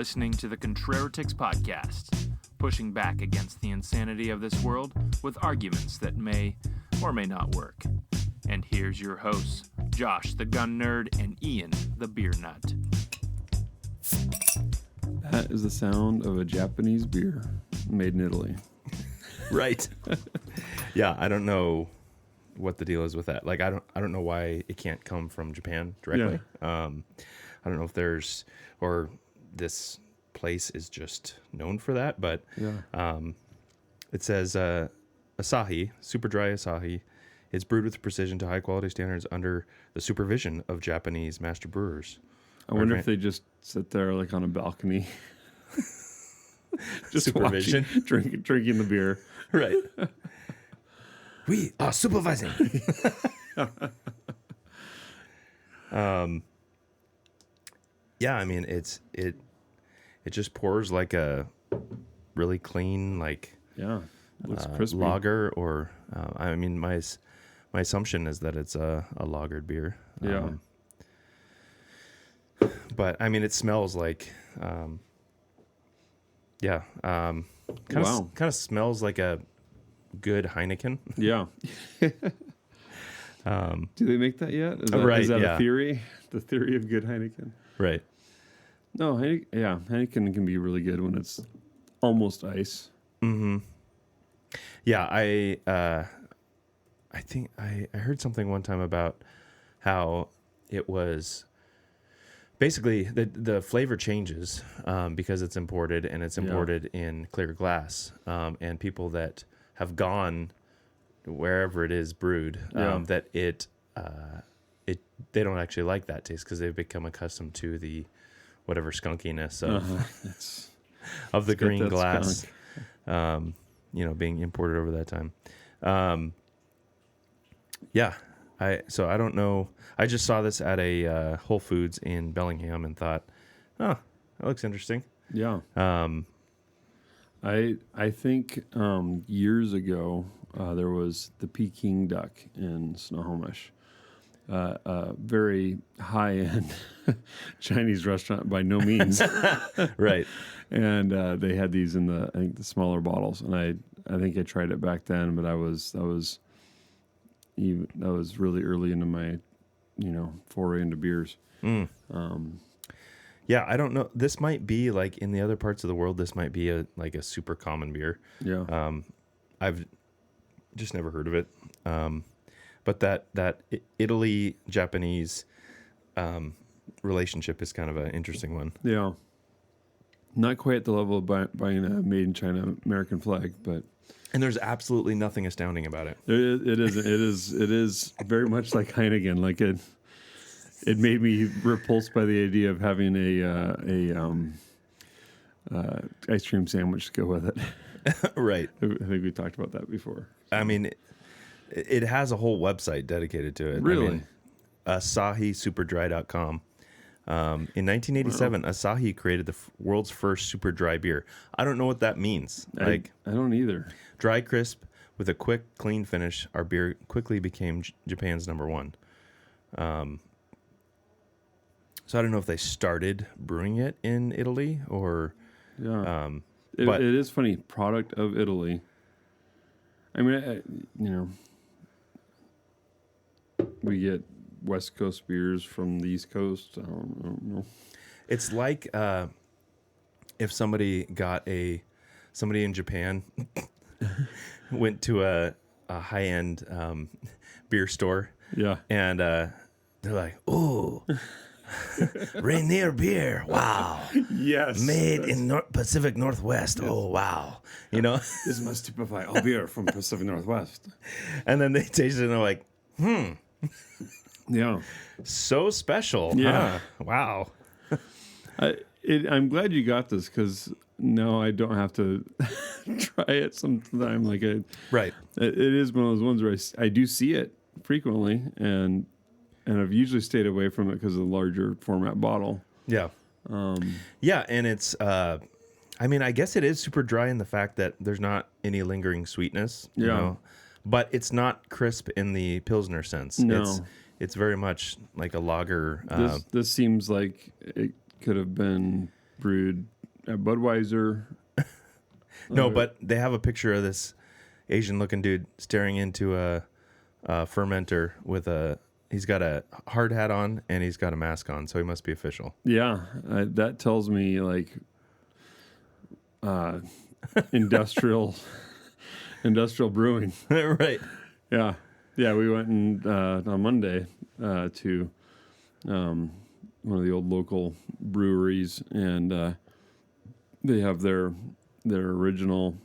listening to the Contraritics Podcast, pushing back against the insanity of this world with arguments that may or may not work. And here's your hosts, Josh the Gun Nerd and Ian the Beer Nut. That is the sound of a Japanese beer made in Italy. Right. Yeah, I don't know what the deal is with that. Like, I don't know why it can't come from Japan directly. Yeah. I don't know if there's, or this place is just known for that, but yeah. It says Asahi, super dry Asahi, is brewed with precision to high quality standards under the supervision of Japanese master brewers. I wonder if they just sit there like on a balcony, just supervision, watching, drinking the beer. Right. We are supervising. Yeah, I mean it just pours like a really clean, like, yeah, looks crispy lager, or I mean my assumption is that it's a lagered beer. Yeah. But I mean, it smells like, kind of smells like a good Heineken. Yeah. Do they make that yet? Is that a theory? The theory of good Heineken? Right. No, Heineken can be really good when it's almost ice. Mm-hmm. Yeah, I think I heard something one time about how it was basically the flavor changes because it's imported, and it's imported in clear glass, and people that have gone wherever it is brewed, that they don't actually like that taste because they've become accustomed to the whatever skunkiness of the green glass, being imported over that time. So I don't know. I just saw this at a Whole Foods in Bellingham and thought, oh, that looks interesting. Yeah. I think years ago there was the Peking Duck in Snohomish, a very high-end Chinese restaurant by no means. Right. And they had these in the smaller bottles, and I think I tried it back then, but that was really early into my foray into beers. I don't know, this might be like in the other parts of the world, this might be a super common beer. I've just never heard of it, but that Italy Japanese relationship is kind of an interesting one. Not quite at the level of buying a made in China American flag, but and there's absolutely nothing astounding about it. It is very much like Heineken. Like it made me repulsed by the idea of having a ice cream sandwich to go with it. Right. I think we talked about that before. I mean, it has a whole website dedicated to it. Really? I mean, AsahiSuperDry.com. In 1987, Asahi created the world's first super dry beer. I don't know what that means. I don't either. Dry, crisp, with a quick, clean finish, our beer quickly became Japan's number one. So I don't know if they started brewing it in Italy or... Yeah. It is funny. Product of Italy. I mean, we get West Coast beers from the East Coast. I don't know. It's like if somebody in Japan went to a high-end beer store. Yeah. And they're like, "Ooh, Rainier beer. Wow. Yes. Made in Pacific Northwest. Yes. Oh, wow." This must typify all beer from Pacific Northwest. And then they taste it and they're like, Yeah. So special. Yeah. Huh? Wow. I'm glad you got this because now I don't have to try it sometime. Right. It is one of those ones where I do see it frequently, and I've usually stayed away from it because of the larger format bottle. Yeah. Yeah, and it's, I mean, I guess it is super dry in the fact that there's not any lingering sweetness. You know? But it's not crisp in the Pilsner sense. No. It's very much like a lager. This seems like it could have been brewed at Budweiser. No, but they have a picture of this Asian-looking dude staring into a fermenter with he's got a hard hat on and he's got a mask on, so he must be official. Yeah, that tells me like industrial brewing. Right. Yeah. We went on Monday to one of the old local breweries, and they have their original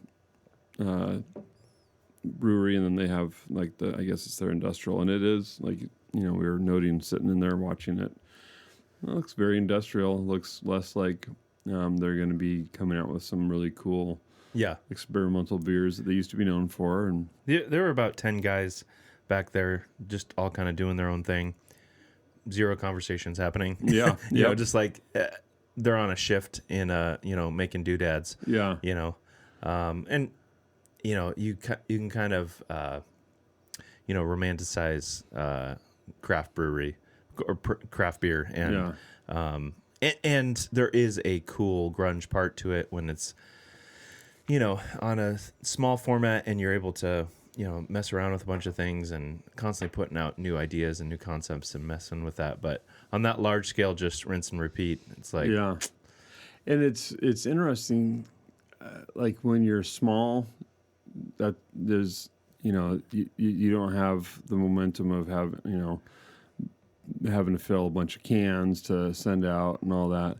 brewery, and then they have like I guess it's their industrial, and it is like, we were noting sitting in there watching it. It looks very industrial. It looks less like they're going to be coming out with some really cool experimental beers that they used to be known for. And there were about 10 guys back there, just all kind of doing their own thing. Zero conversations happening. Yeah, you know, just like they're on a shift in making doodads. Yeah, and you can kind of romanticize craft brewery or craft beer, and and there is a cool grunge part to it when it's on a small format and you're able to mess around with a bunch of things and constantly putting out new ideas and new concepts and messing with that. But on that large scale, just rinse and repeat. It's like, and it's interesting, like when you're small, that there's you don't have the momentum of having to fill a bunch of cans to send out and all that,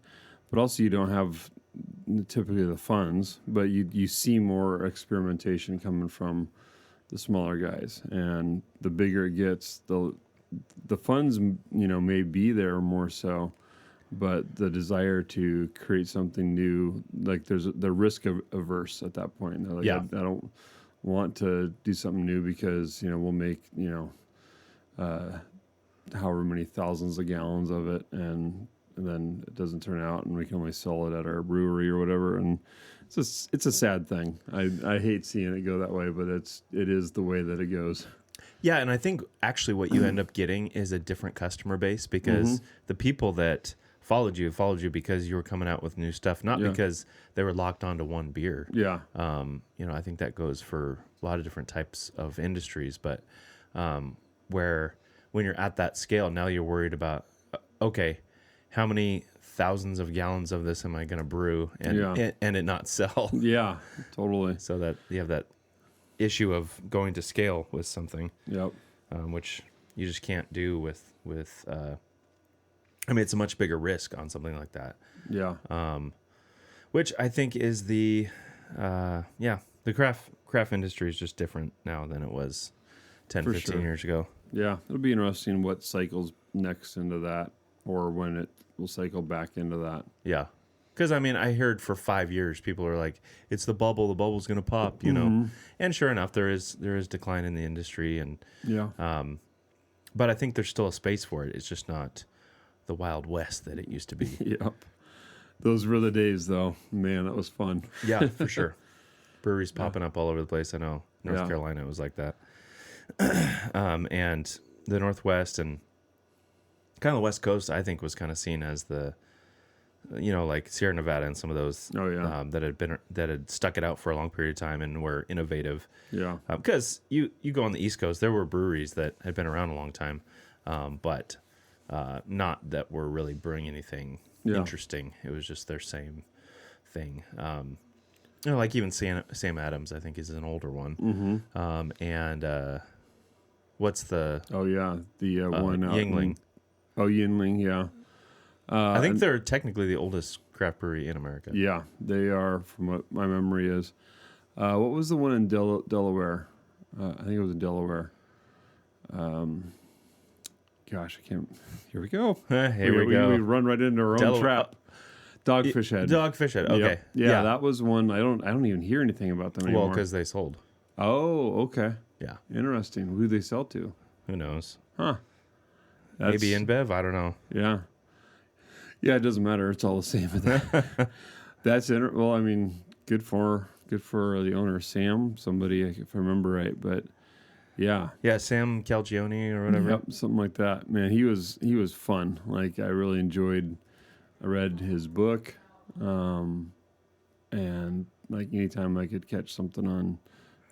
but also you don't have typically the funds, but you see more experimentation coming from the smaller guys, and the bigger it gets, the funds may be there more so, but the desire to create something new, like they're risk averse at that point. They're like, I don't want to do something new because we'll make however many thousands of gallons of it, and then it doesn't turn out, and we can only sell it at our brewery or whatever. And it's a sad thing. I hate seeing it go that way, but it is the way that it goes. Yeah, and I think actually what you end up getting is a different customer base, because the people that followed you because you were coming out with new stuff, not because they were locked onto one beer. Yeah. I think that goes for a lot of different types of industries, but where when you're at that scale, now you're worried about, okay, how many thousands of gallons of this am I going to brew and it not sell? Yeah, totally. So that you have that issue of going to scale with something. Yep. Which you just can't do with it's a much bigger risk on something like that. Yeah. Which I think is the craft industry is just different now than it was 10, For 15 sure. years ago. Yeah, it'll be interesting what cycles next into that, or when it will cycle back into that. Yeah. Because, I heard for 5 years, people are like, it's the bubble's going to pop, And sure enough, there is decline in the industry. And but I think there's still a space for it. It's just not the Wild West that it used to be. Yep. Those were the days, though. Man, that was fun. Yeah, for sure. Breweries popping up all over the place. I know North Carolina was like that. And the Northwest and kind of the West Coast, I think, was kind of seen as the, like Sierra Nevada and some of those that had stuck it out for a long period of time and were innovative. Yeah. Because you go on the East Coast, there were breweries that had been around a long time, but not that were really brewing anything interesting. It was just their same thing. Like even Sam Adams, I think, is an older one. Mm-hmm. And what's the... the one out Yuengling. Yuengling, yeah. I think they're technically the oldest craft brewery in America. Yeah, they are, from what my memory is. What was the one in Delaware? I think it was in Delaware. Gosh, I can't... Here we go. Here we go. We run right into our own trap. Dogfish Head. Dogfish Head, okay. Yep. Yeah, that was one. I don't even hear anything about them anymore. Well, because they sold. Oh, okay. Yeah. Interesting. Who they sell to? Who knows? Huh. Maybe InBev? I don't know. Yeah. Yeah, it doesn't matter. It's all the same. That's well, good for the owner, Sam. Somebody, if I remember right, but yeah. Yeah, Sam Calgione or whatever. Yep, something like that. Man, he was fun. Like, I really enjoyed. I read his book. And like anytime I could catch something on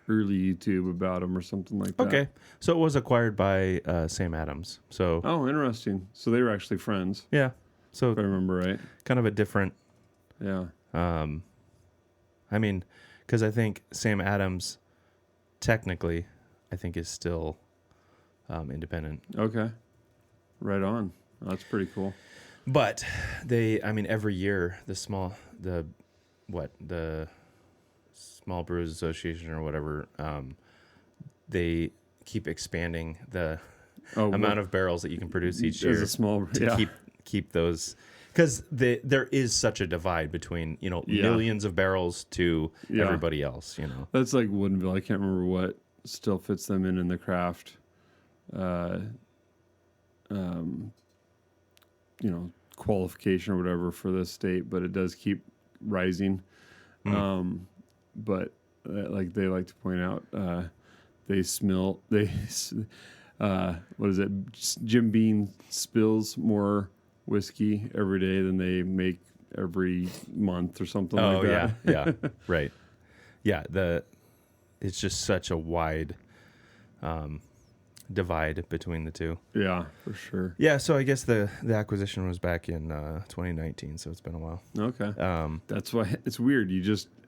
early YouTube about them or something like that. Okay. So it was acquired by Sam Adams. So Oh, interesting. So they were actually friends, yeah. So if I remember right. kind of a different. Yeah. I mean, because I think Sam Adams, technically, I think is still independent. Okay. Right on. That's pretty cool. But every year the Small Brewers Association or whatever, they keep expanding the amount of barrels that you can produce each year as a small to keep those, because there is such a divide between millions of barrels to everybody else. That's like Woodinville. I can't remember what still fits them in the craft. Qualification or whatever for this state, but it does keep rising. But like they like to point out, what is it? Jim Beam spills more whiskey every day than they make every month or something like that. Yeah, right. Yeah, it's just such a wide divide between the two. Yeah, for sure. Yeah, so I guess the acquisition was back in 2019, so it's been a while. Okay. That's why it's weird.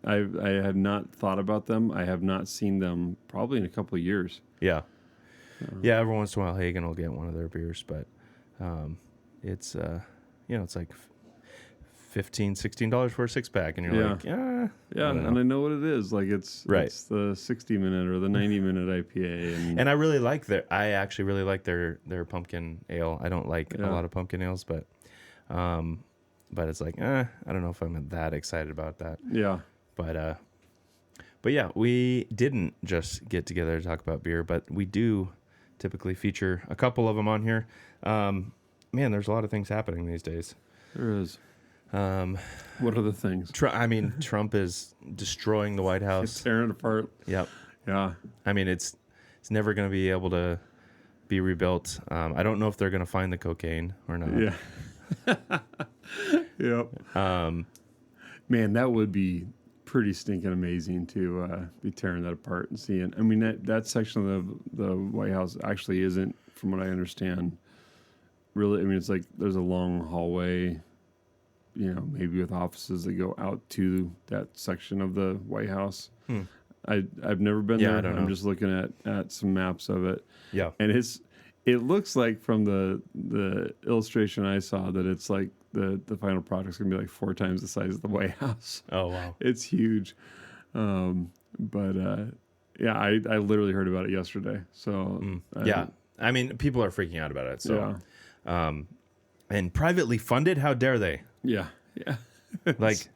I had not thought about them. I have not seen them probably in a couple of years. Yeah. Yeah, every once in a while Hagen will get one of their beers, but it's it's like $15-$16 for a 6-pack, and you're like, yeah, and I know what it is. Like it's the 60-minute or the 90-minute IPA, and I actually really like their pumpkin ale. I don't like a lot of pumpkin ales, but it's like I don't know if I'm that excited about that. Yeah, but yeah, we didn't just get together to talk about beer, but we do typically feature a couple of them on here. Man, there's a lot of things happening these days. There is. What are the things? Trump is destroying the White House. It's tearing it apart. Yep. Yeah. I mean, it's never going to be able to be rebuilt. I don't know if they're going to find the cocaine or not. Yeah. Yep. Man, that would be pretty stinking amazing to be tearing that apart and seeing. I mean, that section of the White House actually isn't, from what I understand, really. I mean, it's like there's a long hallway, maybe with offices that go out to that section of the White House. I've never been there. I don't know. I'm just looking at some maps of it. Yeah. And it looks like from the illustration I saw that it's like the final product's gonna be like 4 times the size of the White House. Oh wow. It's huge. But I literally heard about it yesterday. So yeah. I mean, people are freaking out about it. So and privately funded, how dare they? Yeah. Like,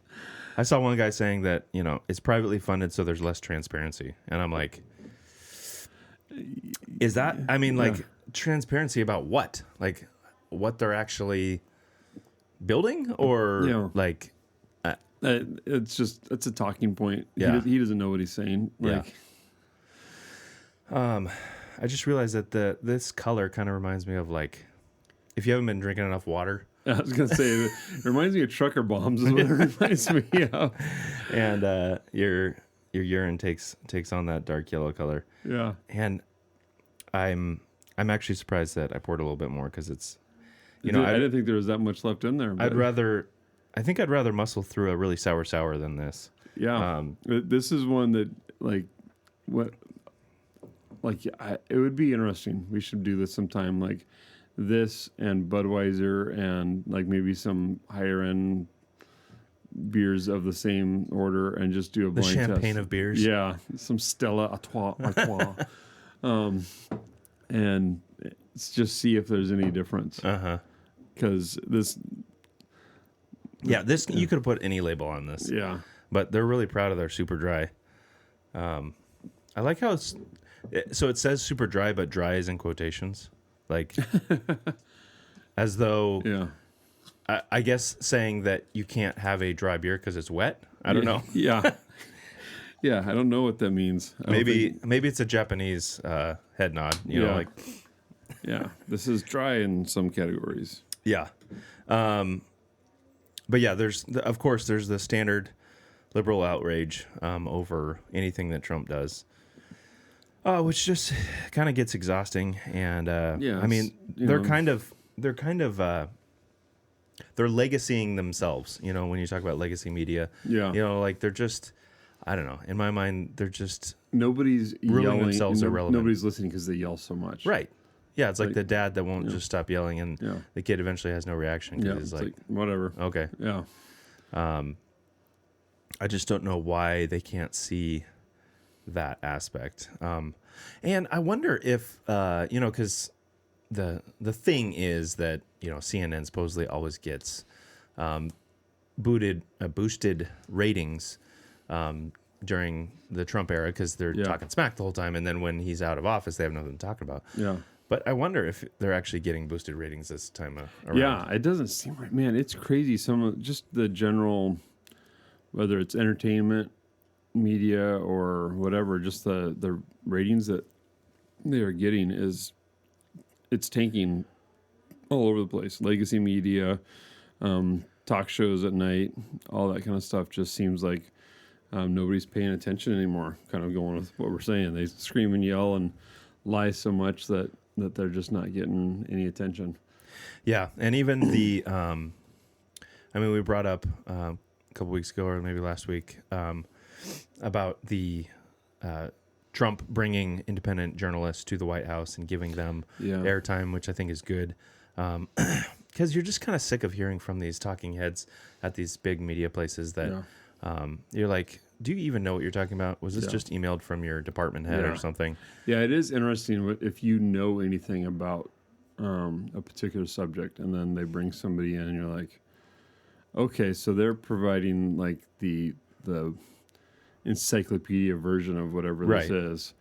I saw one guy saying that, it's privately funded, so there's less transparency. And I'm like, is that, transparency about what? Like, what they're actually building? Or, it's a talking point. Yeah. He doesn't know what he's saying. Like, I just realized that this color kind of reminds me of, like, if you haven't been drinking enough water. I was going to say, it reminds me of trucker bombs is what it reminds me of. And your urine takes on that dark yellow color. Yeah. And I'm actually surprised that I poured a little bit more, because it's, I didn't think there was that much left in there. But I think I'd rather muscle through a really sour than this. Yeah. This is one that, it would be interesting. We should do this sometime. Like, this and Budweiser and like maybe some higher end beers of the same order, and just do a blind test. The champagne of beers. Yeah, some Stella Artois. And let's just see if there's any difference. Because this. Yeah, you could have put any label on this. Yeah, but they're really proud of their super dry. I like how so it says super dry, but dry is in quotations. Like, as though, I guess saying that you can't have a dry beer because it's wet. I don't know. Yeah. Yeah, I don't know what that means. Maybe it's a Japanese head nod. You know, like. Yeah, this is dry in some categories. Yeah. But yeah, of course there's the standard liberal outrage over anything that Trump does, which just kind of gets exhausting. And I mean, they're legacying themselves. You know, when you talk about legacy media, Yeah. you know, like they're just, I don't know. In my mind, they're just nobody's ruining yelling. themselves irrelevant. Nobody's listening because they yell so much. Right. Yeah, it's like the dad that won't just stop yelling, and the kid eventually has no reaction because he's like, whatever. Okay. Yeah. I just don't know why they can't see that aspect. And I wonder if, because the thing is that, CNN supposedly always gets boosted ratings during the Trump era because they're talking smack the whole time. And then when he's out of office, they have nothing to talk about. Yeah. But I wonder if they're actually getting boosted ratings this time around. Yeah, it doesn't seem right. Man, it's crazy. Just the general, whether it's entertainment, media, or whatever, just the ratings that they are getting it's tanking all over the place. Legacy media, talk shows at night, all that kind of stuff just seems like nobody's paying attention anymore. Kind of going with what we're saying. They scream and yell and lie so much that they're just not getting any attention. Yeah, and even we brought up a couple weeks ago or maybe last week about the Trump bringing independent journalists to the White House and giving them airtime, which I think is good. Because you're just kind of sick of hearing from these talking heads at these big media places that you're like, do you even know what you're talking about? Was this just emailed from your department head or something? Yeah, it is interesting if you know anything about a particular subject and then they bring somebody in and you're like, okay, so they're providing like the encyclopedia version of whatever this is,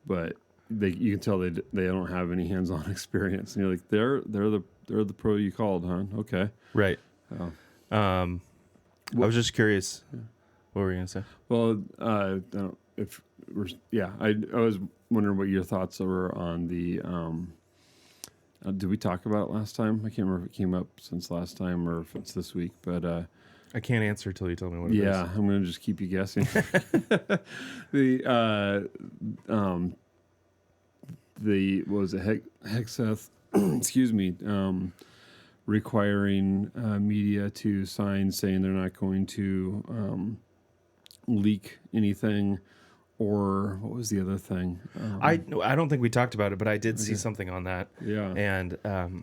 but you can tell they don't have any hands-on experience, and you're like, they're the pro you called, huh? Okay, right. I was just curious. What were you gonna say? Well, I was wondering what your thoughts were on the. Did we talk about it last time? I can't remember if it came up since last time or if it's this week, but I can't answer till you tell me what it is. Yeah, I'm going to just keep you guessing. What was it? Hexeth, excuse me, requiring media to sign saying they're not going to leak anything, or what was the other thing? I don't think we talked about it, but I did see something on that. Yeah, and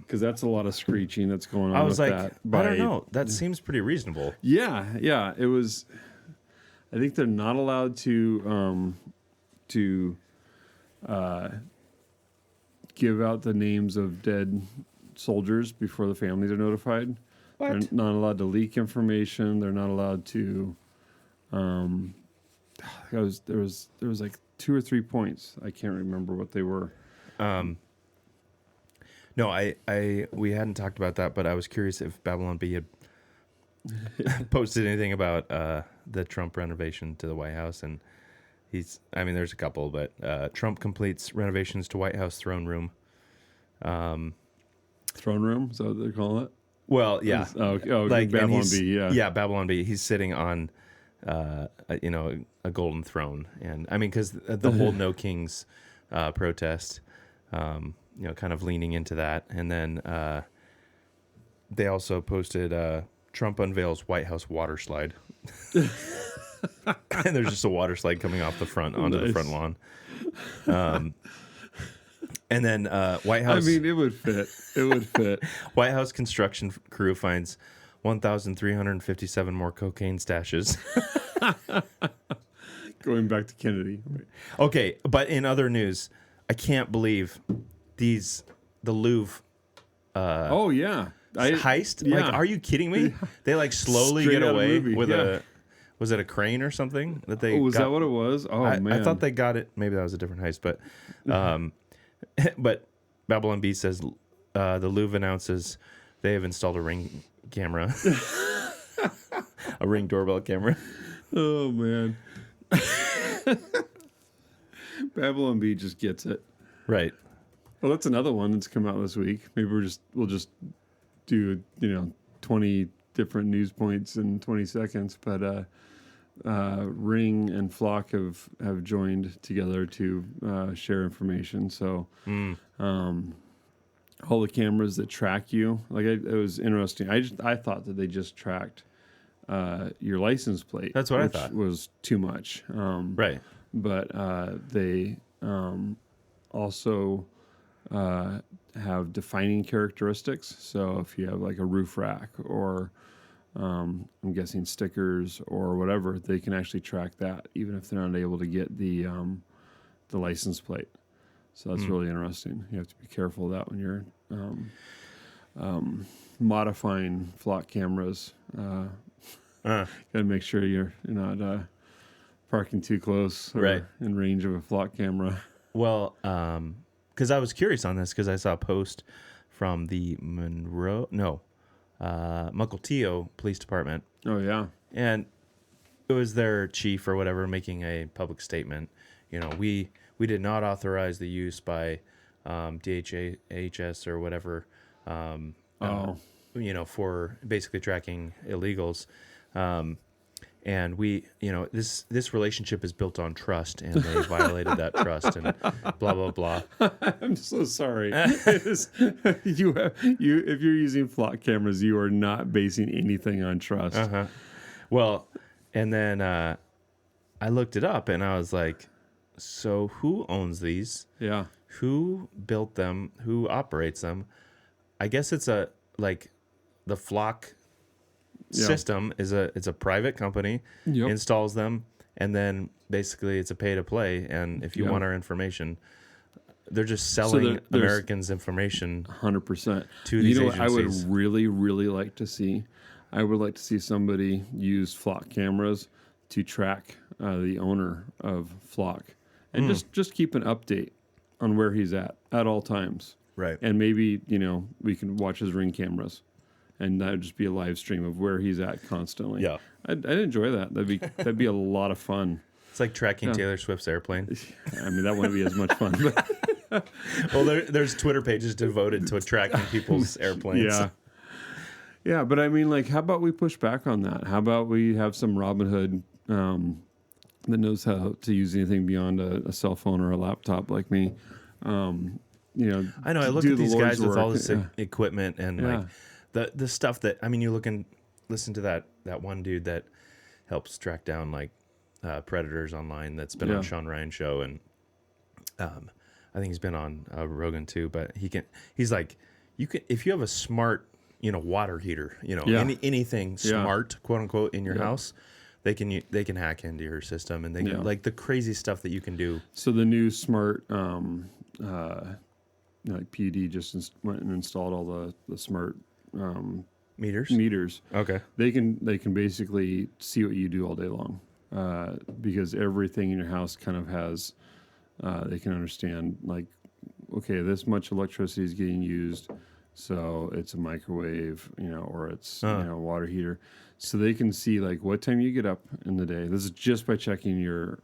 because that's a lot of screeching that's going on. I was with like, that I don't know. That seems pretty reasonable. Yeah. It was. I think they're not allowed to give out the names of dead soldiers before the families are notified. What? They're not allowed to leak information. They're not allowed to. There was like 2 or 3 points. I can't remember what they were. No, we hadn't talked about that, but I was curious if Babylon Bee had posted anything about the Trump renovation to the White House, and there's a couple, but Trump completes renovations to White House throne room. Throne room? Is that what they're calling it? Well, yeah. Like Babylon Bee, yeah. Yeah, Babylon Bee. He's sitting on, a golden throne. And, because the whole No Kings protest, kind of leaning into that. And then they also posted Trump unveils White House water slide. And there's just a water slide coming off the front onto the front lawn. And then White House... it would fit. It would fit. White House construction crew finds 1,357 more cocaine stashes. Going back to Kennedy. Okay, but in other news, I can't believe the Louvre... oh, yeah. Heist? Yeah. Like, are you kidding me? They slowly Straight get away with a... Was it a crane or something that they? Was that what it was? Oh, man! I thought they got it. Maybe that was a different heist, but but Babylon Bee says the Louvre announces they have installed a Ring camera, a Ring doorbell camera. Oh man! Babylon Bee just gets it right. Well, that's another one that's come out this week. Maybe we'll just do 20 different news points in 20 seconds. But Ring and Flock have joined together to share information. So all the cameras that track you, like it was interesting. I thought that they just tracked your license plate. That's what I which thought. was too much. Right. But they also have defining characteristics. So if you have like a roof rack or I'm guessing stickers or whatever, they can actually track that even if they're not able to get the license plate. So that's really interesting. You have to be careful of that when you're modifying flock cameras. Got to make sure you're not parking too close or Right. in range of a flock camera. Well, because I was curious on this because I saw a post from the Mukilteo Police Department. Oh, yeah. And it was their chief or whatever making a public statement. You know, we did not authorize the use by DHS or whatever, you know, for basically tracking illegals. And we, you know, this relationship is built on trust, and they violated that trust, and blah blah blah. I'm so sorry. If you're using flock cameras, you are not basing anything on trust. Well, and then I looked it up, and I was like, so who owns these? Yeah. Who built them? Who operates them? I guess it's the Flock system it's a private company, installs them, and then basically it's a pay to play. And if you want our information, they're just selling Americans' information 100% to these agencies. I would really, really like to see. I would like to see somebody use flock cameras to track the owner of Flock and just keep an update on where he's at all times. Right. And maybe, you know, we can watch his Ring cameras and that would just be a live stream of where he's at constantly. Yeah. I'd enjoy that. That'd be a lot of fun. It's like tracking Taylor Swift's airplane. I mean, that wouldn't be as much fun. But Well, there's Twitter pages devoted to tracking people's airplanes. yeah. Yeah, but I mean, like, how about we push back on that? How about we have some Robin Hood that knows how to use anything beyond a cell phone or a laptop like me? You know, I know. I look do at the these Lord's guys with all work. this equipment and like the stuff that, I mean, you listen to that one dude that helps track down like predators online that's been on Sean Ryan's show, and I think he's been on Rogan too. But he's like, you can, if you have a smart, you know, water heater, you know, anything smart, quote unquote, in your house, they can hack into your system, and they can, like, the crazy stuff that you can do. So the new smart like PUD just went and installed all the smart meters. Okay. They can basically see what you do all day long because everything in your house kind of has they can understand, like, okay, this much electricity is getting used, so it's a microwave, you know, or it's you know, a water heater. So they can see, like, what time you get up in the day. This is just by checking your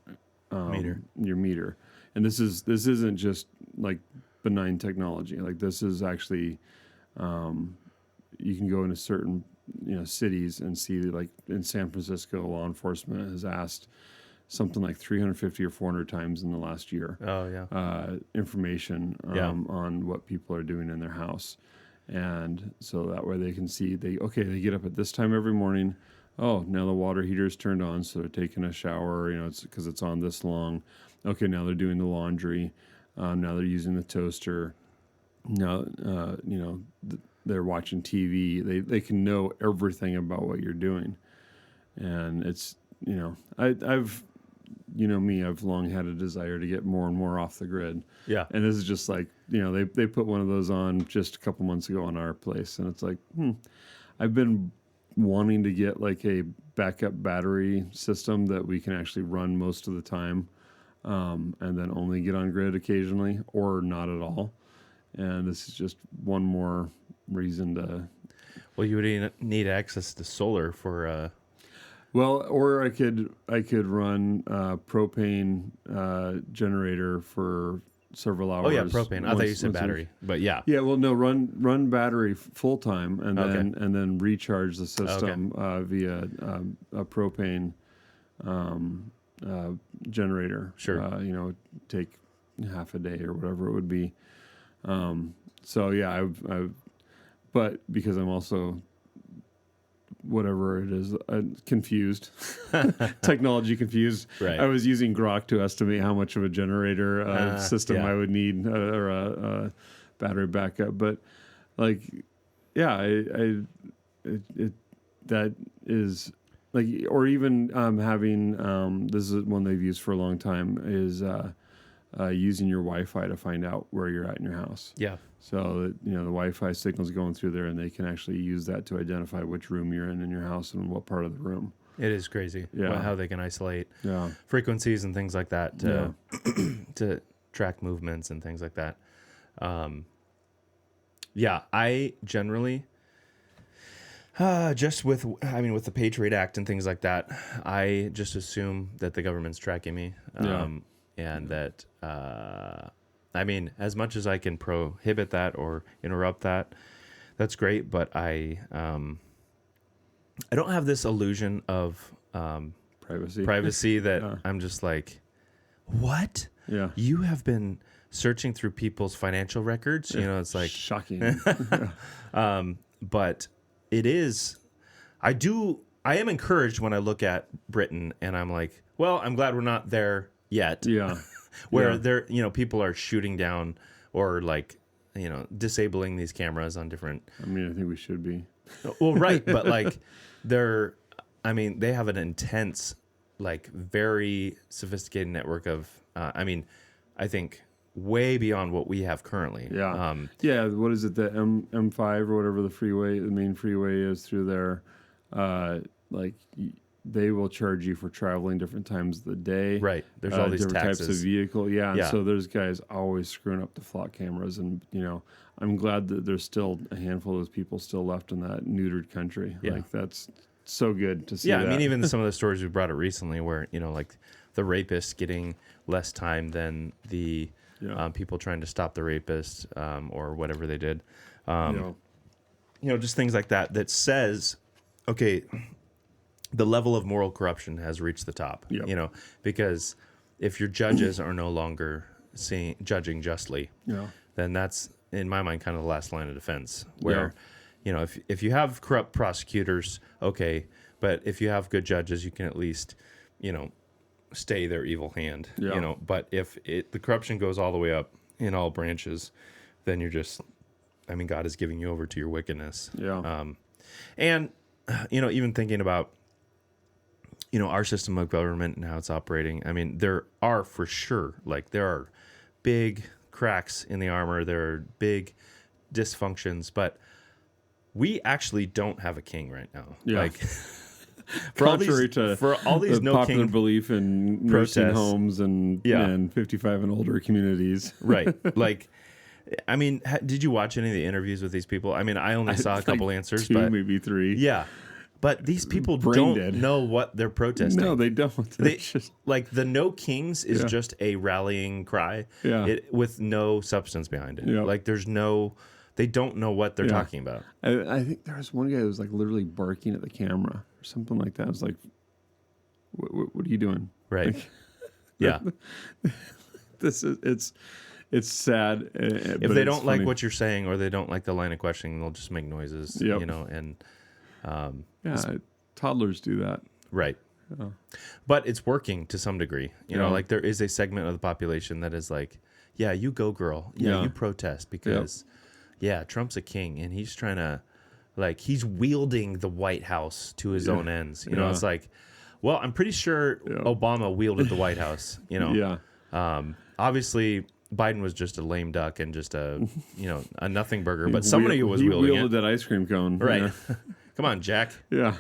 meter. And this isn't just like benign technology. Like, this is actually you can go into certain, you know, cities and see, like in San Francisco, law enforcement has asked something like 350 or 400 times in the last year. Oh yeah. Information on what people are doing in their house. And so that way they can see, they get up at this time every morning. Oh, now the water heater's turned on, so they're taking a shower, you know, it's because it's on this long. Okay, now they're doing the laundry. Now they're using the toaster. Now, you know, they're watching TV. They can know everything about what you're doing. And it's, you know, I've, you know me, I've long had a desire to get more and more off the grid. Yeah. And this is just like, you know, they put one of those on just a couple months ago on our place. And it's like, I've been wanting to get like a backup battery system that we can actually run most of the time. And then only get on grid occasionally or not at all. And this is just one more reason to... Well, you would need access to solar for... Well, or I could run propane generator for several hours. Oh yeah, propane. I thought you said battery, but yeah. Yeah, well, no, run battery full time, and then recharge the system via a propane generator. Sure. Take half a day or whatever it would be. So yeah, but because I'm also whatever it is, confused, technology confused. Right. I was using Grok to estimate how much of a generator system I would need or a battery backup. But like, yeah, that is like, or even having this is one they've used for a long time is using your Wi-Fi to find out where you're at in your house. Yeah. So that, the Wi-Fi signal's going through there, and they can actually use that to identify which room you're in your house and what part of the room. It is crazy how they can isolate frequencies and things like that to to track movements and things like that. I generally just with the Patriot Act and things like that, I just assume that the government's tracking me, and that as much as I can prohibit that or interrupt that, that's great. But I don't have this illusion of privacy that I'm just like, what? Yeah, you have been searching through people's financial records. It's like shocking. But it is. I am encouraged when I look at Britain, and I'm like, well, I'm glad we're not there yet. Yeah. Where people are shooting down or disabling these cameras on different. I think we should be. Well, right, but they have an intense, very sophisticated network of. I think way beyond what we have currently. Yeah. What is it? The M5 or whatever the main freeway is through there. They will charge you for traveling different times of the day. Right. There's all these different taxes. types of vehicle. Yeah. So there's guys always screwing up the flock cameras, and I'm glad that there's still a handful of those people still left in that neutered country. Yeah. That's so good to see. Yeah. that. Even some of the stories we brought up recently, where the rapist getting less time than the people trying to stop the rapist or whatever they did. Just things like that says, okay, the level of moral corruption has reached the top. Yep. Because if your judges are no longer judging justly, then that's, in my mind, kind of the last line of defense. Where, if you have corrupt prosecutors, okay, but if you have good judges, you can at least, stay their evil hand. But if the corruption goes all the way up in all branches, then you're just, God is giving you over to your wickedness. And even thinking about our system of government and how it's operating, there are for sure, there are big cracks in the armor, there are big dysfunctions, but we actually don't have a king right now. For all these no popular king belief in nursing homes and 55 and older communities. Right. Did you watch any of the interviews with these people? I only saw a couple answers, two, but maybe three. Yeah. But these people Brain don't dead. know what they're protesting. No, they don't. They the No Kings is just a rallying cry with no substance behind it. Yeah. They don't know what they're talking about. I think there was one guy who was literally barking at the camera or something like that. I was like, what are you doing? Right. Yeah. It's sad. If they don't like what you're saying or they don't like the line of questioning, they'll just make noises, and toddlers do that. Right. Yeah. But it's working to some degree. There is a segment of the population that is like, yeah, you go girl. Yeah, you protest because Trump's a king and he's trying to he's wielding the White House to his own ends. It's like, well, I'm pretty sure Obama wielded the White House, obviously Biden was just a lame duck and just a nothing burger, but somebody was wielding wielded that ice cream cone. Right. Come on, Jack. Yeah.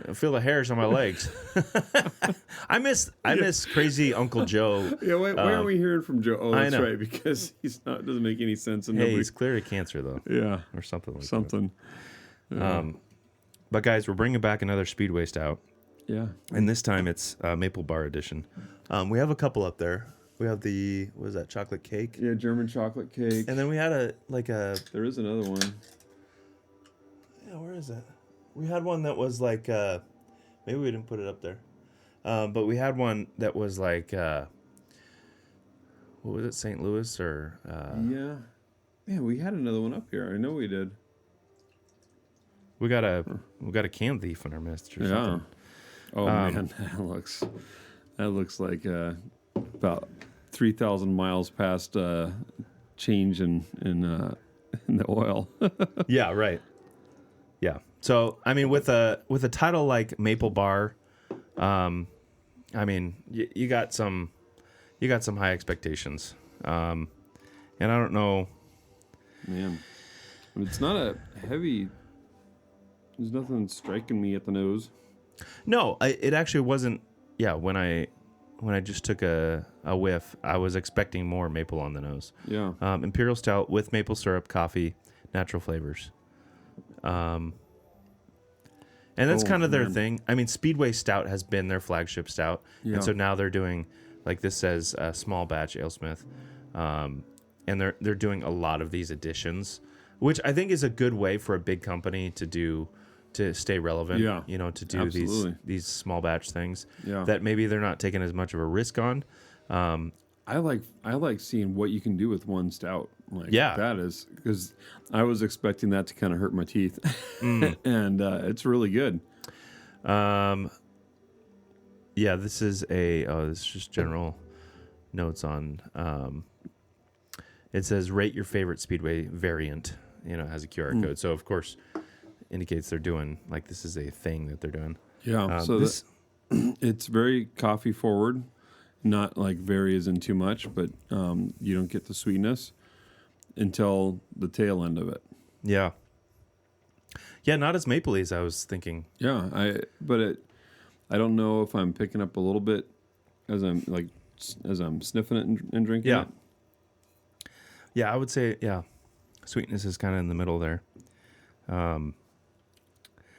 I feel the hairs on my legs. I miss crazy Uncle Joe. Yeah, why are we hearing from Joe? Oh, that's I know. Right, because doesn't make any sense. And he's cleared of cancer though. Yeah, or something like that. Yeah. But guys, we're bringing back another Speedway Stout. Yeah, and this time it's Maple Bar Edition. We have a couple up there. We have the, what is that, chocolate cake? Yeah, German chocolate cake. And then we had There is another one. Yeah, where is that? We had one that was like, maybe we didn't put it up there. But we had one that was like, what was it, St. Louis or? Yeah, we had another one up here. I know we did. We got a can thief in our midst or something. Oh man, that looks like about 3,000 miles past change in the oil. Yeah, right. Yeah. So I mean, with a title like Maple Bar, I mean, you got some high expectations, and I don't know, man. It's not a heavy. There's nothing striking me at the nose. No, it actually wasn't. Yeah, when I just took a whiff, I was expecting more maple on the nose. Yeah. Imperial Stout with maple syrup, coffee, natural flavors. And that's kind of their thing. I mean, Speedway Stout has been their flagship stout. Yeah. And so now they're doing, like this says, small batch Alesmith. And they're doing a lot of these additions, which I think is a good way for a big company to stay relevant. Yeah. You know, to do Absolutely. these small batch things. Yeah. That maybe they're not taking as much of a risk on. I like seeing what you can do with one stout. Like, Yeah. that is, because I was expecting that to kind of hurt my teeth, and it's really good. Yeah, this is this is just general notes on. It says rate your favorite Speedway variant. You know, it has a QR code, so of course indicates they're doing, like, this is a thing that they're doing. Yeah. So it's very coffee forward. Not like very as in too much, but you don't get the sweetness until the tail end of it. Yeah. Yeah, not as mapley as I was thinking. Yeah, I don't know if I'm picking up a little bit as I'm sniffing it and drinking it. Yeah, I would say, sweetness is kind of in the middle there.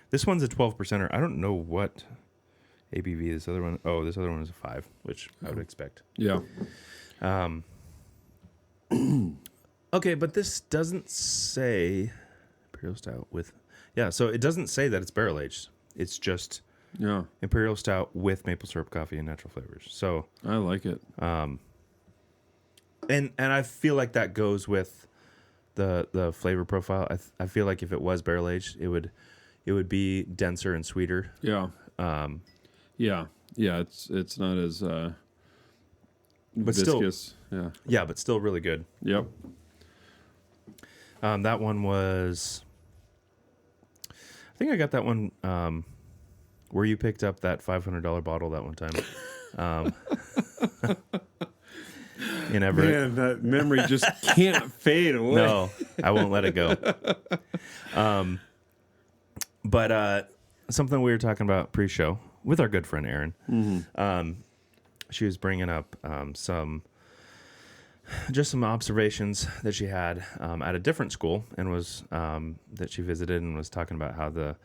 This one's a 12%er. I don't know what ABV this other one. Oh, this other one is a 5, which I would expect. Yeah. Okay, but this doesn't say Imperial Stout with. Yeah, so it doesn't say that it's barrel aged. It's just Imperial Stout with maple syrup, coffee, and natural flavors. So I like it. And I feel like that goes with the flavor profile. I feel like if it was barrel aged, it would be denser and sweeter. Yeah. Yeah. It's not as but viscous. Still, yeah, but still really good. Yep. That one was. I think I got that one where you picked up that $500 bottle that one time. In Everett. Man, that memory just can't fade away. No, I won't let it go. But something we were talking about pre-show with our good friend Erin. Mm-hmm. She was bringing up some observations that she had at a different school, and was that she visited, and was talking about how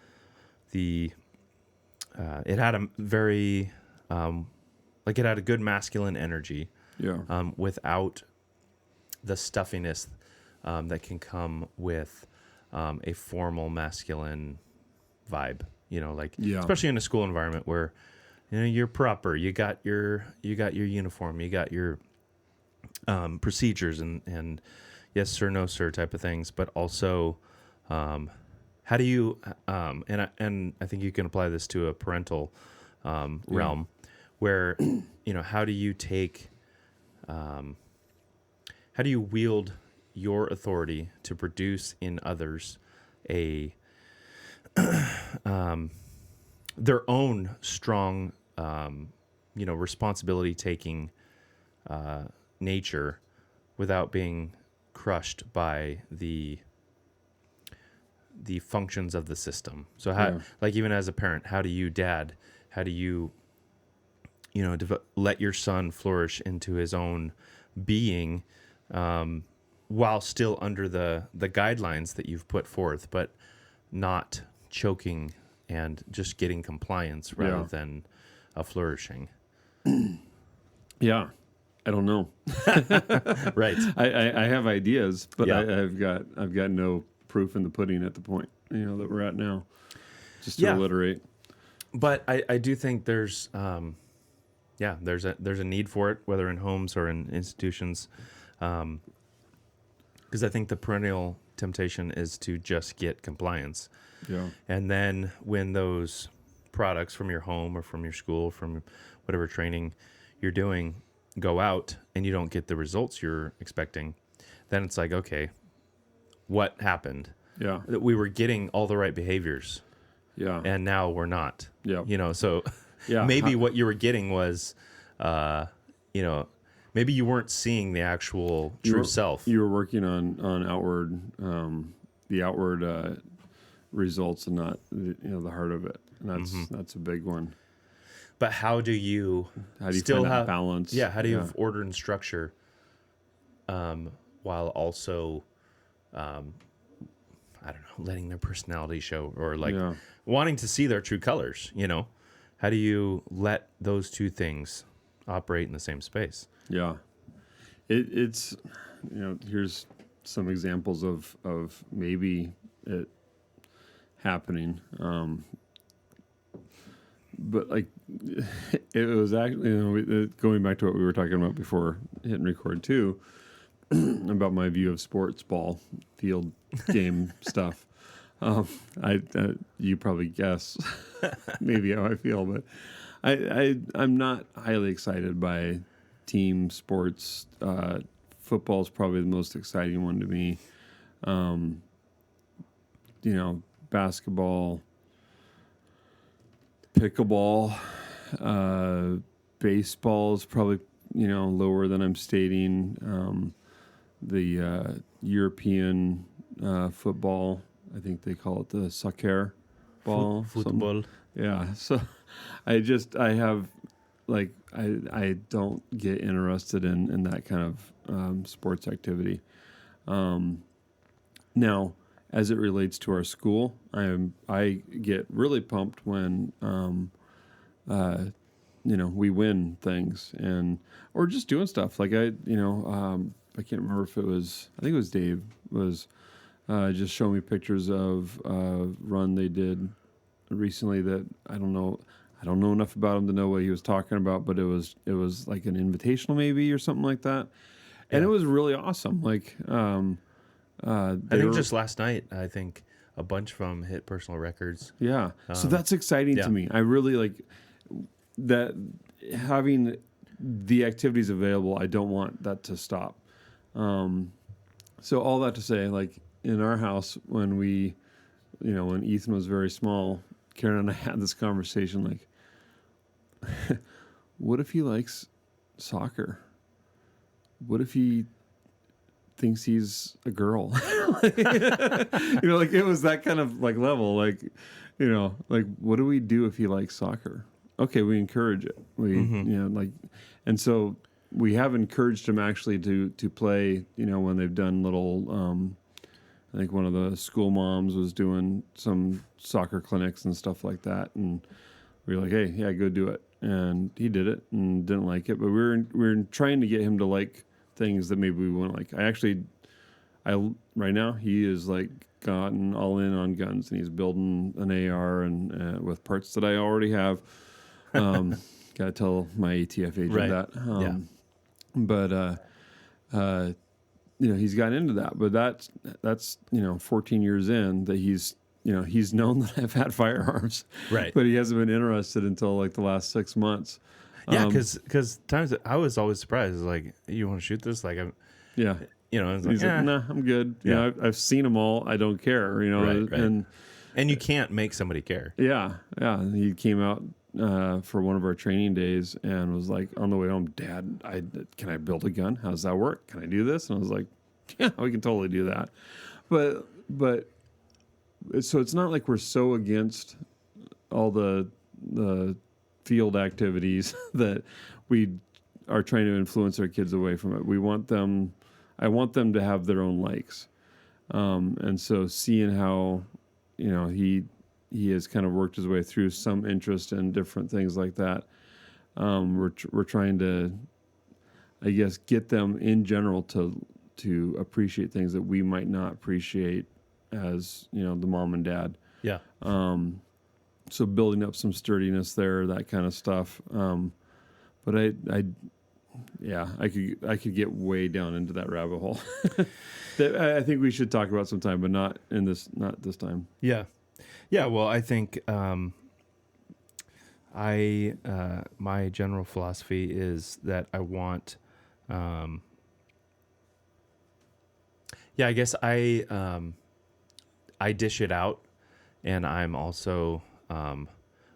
it had a very it had a good masculine energy. Yeah. Without the stuffiness that can come with a formal masculine vibe, especially in a school environment where you're proper, you got your uniform, you got your procedures and yes sir, no sir type of things, but also how do you and I think you can apply this to a parental realm where how do you take how do you wield your authority to produce in others their own strong, responsibility taking nature without being crushed by the functions of the system. So how, even as a parent, how do you let your son flourish into his own being, while still under the guidelines that you've put forth, but not choking and just getting compliance rather than a flourishing. Yeah. I don't know. Right. I have ideas, but Yeah. I've got no proof in the pudding at the point that we're at now. Just to Yeah. alliterate. But I do think there's there's a need for it, whether in homes or in institutions, because I think the perennial temptation is to just get compliance. Yeah. And then when those products from your home or from your school, from whatever training you're doing, go out and you don't get the results you're expecting, then it's like, okay, what happened? Yeah. That we were getting all the right behaviors, Yeah. and now we're not. Yeah. So Yeah. maybe what you were getting was, maybe you weren't seeing the actual true self. You were working on outward, the outward results, and not the heart of it. And that's a big one. But how do you still find that balance? Yeah, how do you have order and structure, while also, I don't know, letting their personality show, or wanting to see their true colors? How do you let those two things operate in the same space? Yeah, it's here's some examples of maybe it happening. But it was actually, going back to what we were talking about before hitting record too, about my view of sports ball field game stuff. You probably guess maybe how I feel, but I'm not highly excited by team sports. Football is probably the most exciting one to me. Basketball, pickleball, baseball is probably lower than I'm stating. The European football, I think they call it the soccer ball. Football. Yeah. So I don't get interested in that kind of sports activity. Now, as it relates to our school, I get really pumped when we win things, or just doing stuff. I can't remember if it was, I think it was Dave was just showing me pictures of a run they did recently that I don't know enough about him to know what he was talking about, but it was like an invitational maybe or something like that. And it was really awesome. I think just last night, I think a bunch of them hit personal records. Yeah. So that's exciting to me. I really like that, having the activities available. I don't want that to stop. So all that to say, in our house, when when Ethan was very small, Karen and I had this conversation, what if he likes soccer? What if he thinks he's a girl? It was that kind of level, what do we do if he likes soccer? Okay, we encourage it. And so we have encouraged him actually to play, when they've done little, I think one of the school moms was doing some soccer clinics and stuff like that. And we were like, hey, yeah, go do it. And he did it and didn't like it. But we were trying to get him to like things that maybe we wouldn't like. Right now he is gotten all in on guns, and he's building an AR and with parts that I already have. Got to tell my ATF agent that. But he's gotten into that. But that's 14 years in that he's known that I've had firearms, right? But he hasn't been interested until the last 6 months. Yeah, because times I was always surprised. You want to shoot this? Yeah. It's he's like, nah, I'm good. Yeah. I've seen them all. I don't care. Right. And you can't make somebody care. Yeah. He came out for one of our training days and was like, on the way home, Dad, can I build a gun? How does that work? Can I do this? And I was like, yeah, we can totally do that. But so it's not like we're so against all the field activities that we are trying to influence our kids away from it. I want them to have their own likes. And so seeing how, he has kind of worked his way through some interest in different things like that. We're trying to, I guess, get them in general to appreciate things that we might not appreciate as, you know, the mom and dad. Yeah. So building up some sturdiness there, that kind of stuff. But I could get way down into that rabbit hole. That I think we should talk about sometime, but not this time. Yeah. Yeah. Well, I think, my general philosophy is that I want, I guess I dish it out, and I'm also,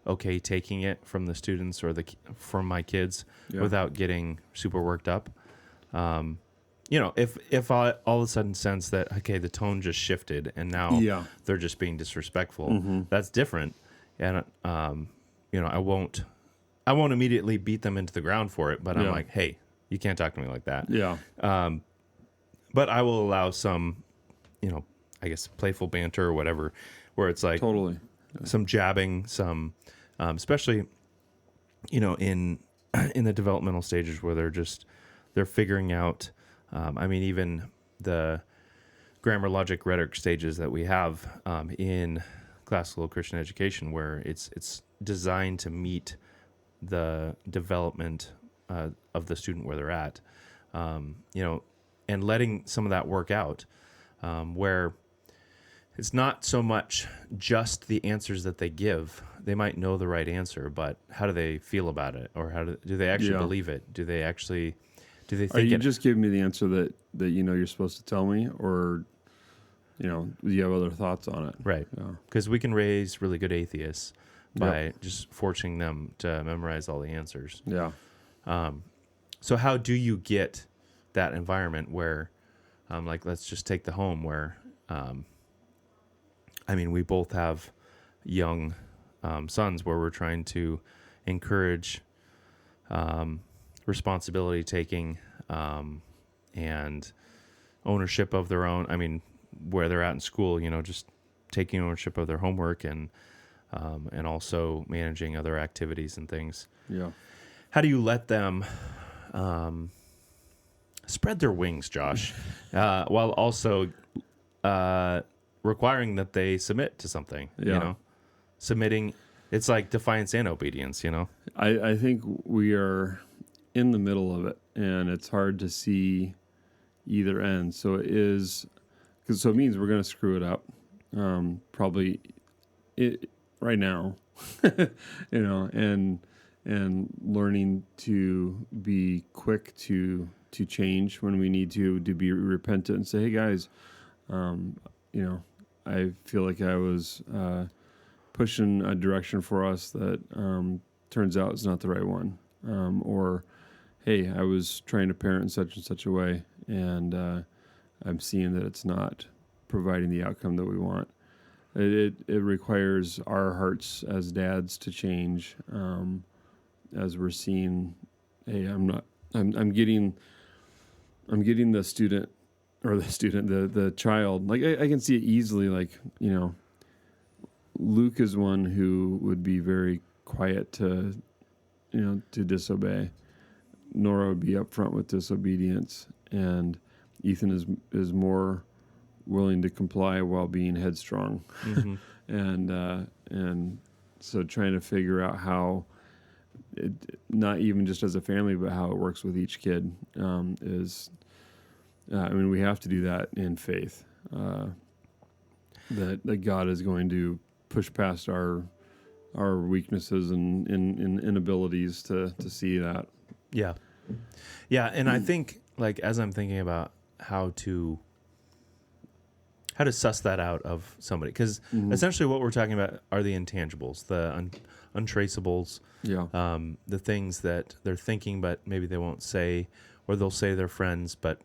okay taking it from the students or from my kids without getting super worked up. You know, if I all of a sudden sense that, okay, the tone just shifted and now they're just being disrespectful, that's different. And, you know, I won't immediately beat them into the ground for it, but I'm like, hey, you can't talk to me like that. Yeah. But I will allow some, you know, I guess playful banter or whatever, where it's like some jabbing, some, especially, you know, in the developmental stages where they're figuring out, I mean, even the grammar, logic, rhetoric stages that we have in classical Christian education, where it's designed to meet the development of the student where they're at, you know, and letting some of that work out, where it's not so much just the answers that they give. They might know the right answer, but how do they feel about it? Or do they actually believe it? Do they think Are you just giving me the answer that you know you're supposed to tell me, or, you know, do you have other thoughts on it? Right. Because we can raise really good atheists by just forcing them to memorize all the answers. Yeah. So how do you get that environment where, like, let's just take the home where, I mean, we both have young sons where we're trying to encourage responsibility taking and ownership of their own. I mean, where they're at in school, you know, just taking ownership of their homework and also managing other activities and things. Yeah. How do you let them spread their wings, Josh, while also requiring that they submit to something? You know, submitting. It's like defiance and obedience. You know, I think we are in the middle of it, and it's hard to see either end. So it means we're going to screw it up, probably right now, you know, and learning to be quick to change when we need to be repentant and say, hey guys, you know, I feel like I was pushing a direction for us that turns out is not the right one, or hey, I was trying to parent in such and such a way, and I'm seeing that it's not providing the outcome that we want. It requires our hearts as dads to change, as we're seeing, hey, I'm getting the student or the child. Like I can see it easily. Like, you know, Luke is one who would be very quiet to disobey. Nora would be upfront with disobedience, and Ethan is more willing to comply while being headstrong. Mm-hmm. and so trying to figure out how it, not even just as a family, but how it works with each kid is. I mean, we have to do that in faith. That God is going to push past our weaknesses and inabilities to see that. Yeah. Yeah. And I think, like, as I'm thinking about how to suss that out of somebody, because essentially what we're talking about are the intangibles, the untraceables, the things that they're thinking, but maybe they won't say, or they'll say they're friends, but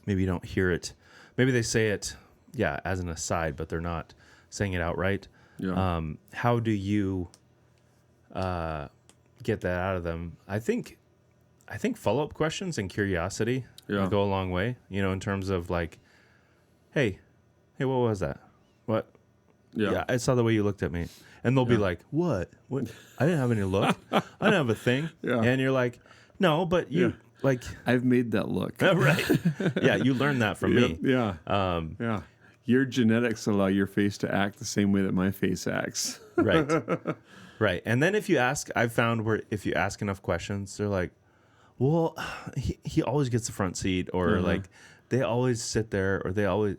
maybe you don't hear it. Maybe they say it, as an aside, but they're not saying it outright. Yeah. How do you get that out of them? I think follow-up questions and curiosity go a long way, you know, in terms of like, hey, what was that? What? Yeah, I saw the way you looked at me. And they'll be like, what? I didn't have any look. I didn't have a thing. Yeah. And you're like, no, but like I've made that look. right. Yeah, you learned that from me. Yeah. Yeah. Your genetics allow your face to act the same way that my face acts. Right. Right. And then I've found where if you ask enough questions, they're like, well, he always gets the front seat, or like they always sit there, or they always,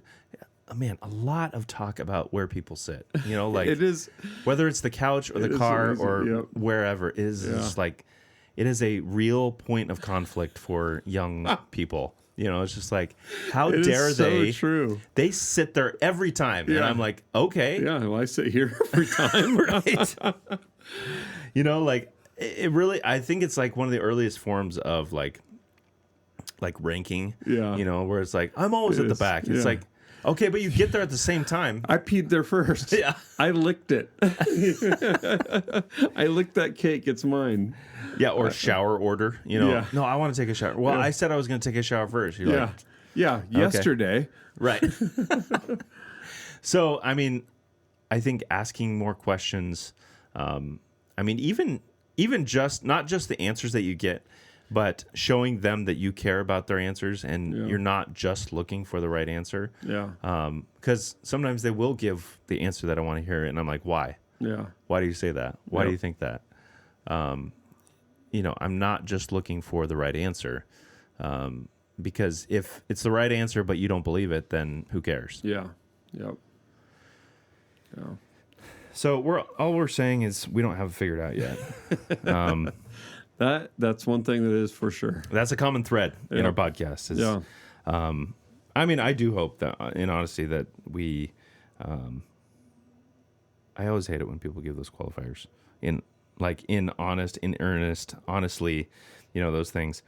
man, a lot of talk about where people sit, like It is, whether it's the couch or the car or wherever is just like, it is a real point of conflict for young people. It's just like, how dare they? So true. They sit there every time. And I'm like, okay. Yeah, well, I sit here every time. Right. Like, it really, I think it's like one of the earliest forms of like ranking. Yeah. Where it's like, I'm always at the back. It's like, okay, but you get there at the same time. I peed there first. Yeah. I licked it. I licked that cake. It's mine. Yeah, or shower order. No, I want to take a shower. Well, I said I was going to take a shower first. You're like, okay. Yesterday. Right. So, I mean, I think asking more questions, even just, not just the answers that you get, but showing them that you care about their answers and you're not just looking for the right answer. Yeah. Because sometimes they will give the answer that I want to hear, and I'm like, why? Yeah. Why do you say that? Why do you think that? I'm not just looking for the right answer. Because if it's the right answer, but you don't believe it, then who cares? Yeah. Yep. Yeah. So all we're saying is we don't have it figured out yet. That's one thing that is for sure. That's a common thread in our podcast. I do hope that, in honesty, that we. I always hate it when people give those qualifiers in honest, in earnest, honestly, those things.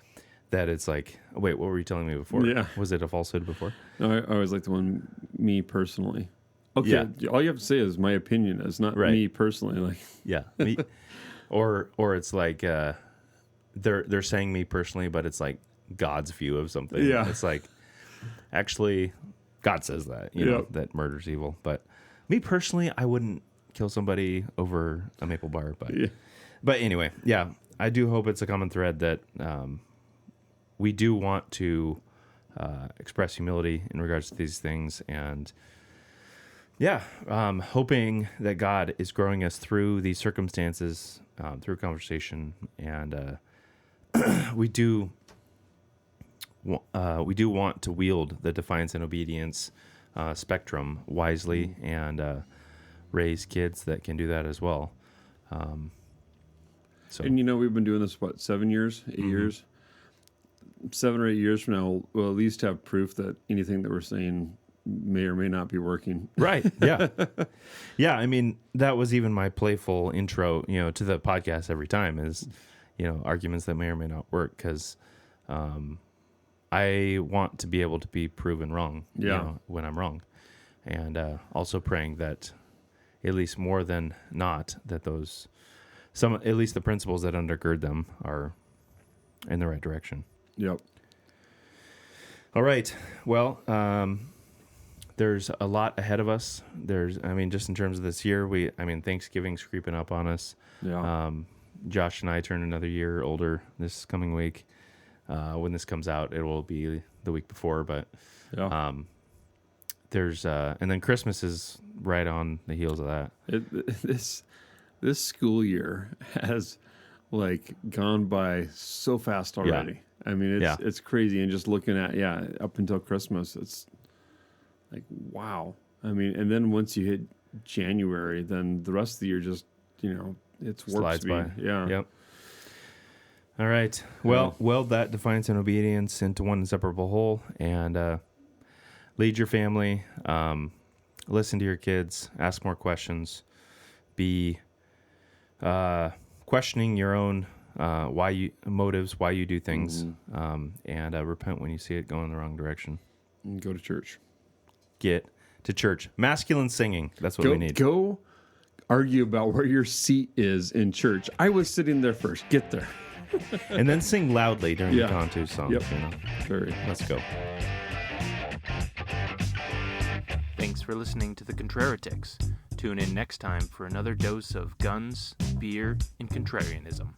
That it's like, wait, what were you telling me before? Yeah. Was it a falsehood before? No, I always like the one, me personally. Okay, all you have to say is my opinion. It's not me personally. Like, yeah, me, or it's like they're saying me personally, but it's like God's view of something. Yeah, it's like actually God says that that murder's evil, but me personally, I wouldn't kill somebody over a maple bar. But anyway, I do hope it's a common thread that. We do want to express humility in regards to these things, and hoping that God is growing us through these circumstances, through conversation, and we do want to wield the defiance and obedience spectrum wisely, and raise kids that can do that as well. And we've been doing this 7 years, 8 years. 7 or 8 years from now, we'll at least have proof that anything that we're saying may or may not be working. Right. Yeah. Yeah. I mean, that was even my playful intro, to the podcast every time is, arguments that may or may not work. Cause, I want to be able to be proven wrong, when I'm wrong. And, also praying that at least more than not that at least the principles that undergird them are in the right direction. Yep. All right. Well, there's a lot ahead of us. Just in terms of this year, Thanksgiving's creeping up on us. Yeah. Josh and I turn another year older this coming week. When this comes out, it will be the week before, but there's and then Christmas is right on the heels of that. This school year has gone by so fast already. Yeah. I mean, it's crazy. And just looking at, up until Christmas, it's like, wow. I mean, and then once you hit January, then the rest of the year just, it's warp speed. By. Yeah. Yep. All right. Well, weld that defiance and obedience into one inseparable whole, and lead your family, listen to your kids, ask more questions, be questioning your own motives, why you do things, and repent when you see it going in the wrong direction. And go to church. Get to church. Masculine singing. That's what we need. Go argue about where your seat is in church. I was sitting there first. Get there. And then sing loudly during the Cantu songs. Yep. Let's go. Thanks for listening to the Contraritics. Tune in next time for another dose of guns, beer, and contrarianism.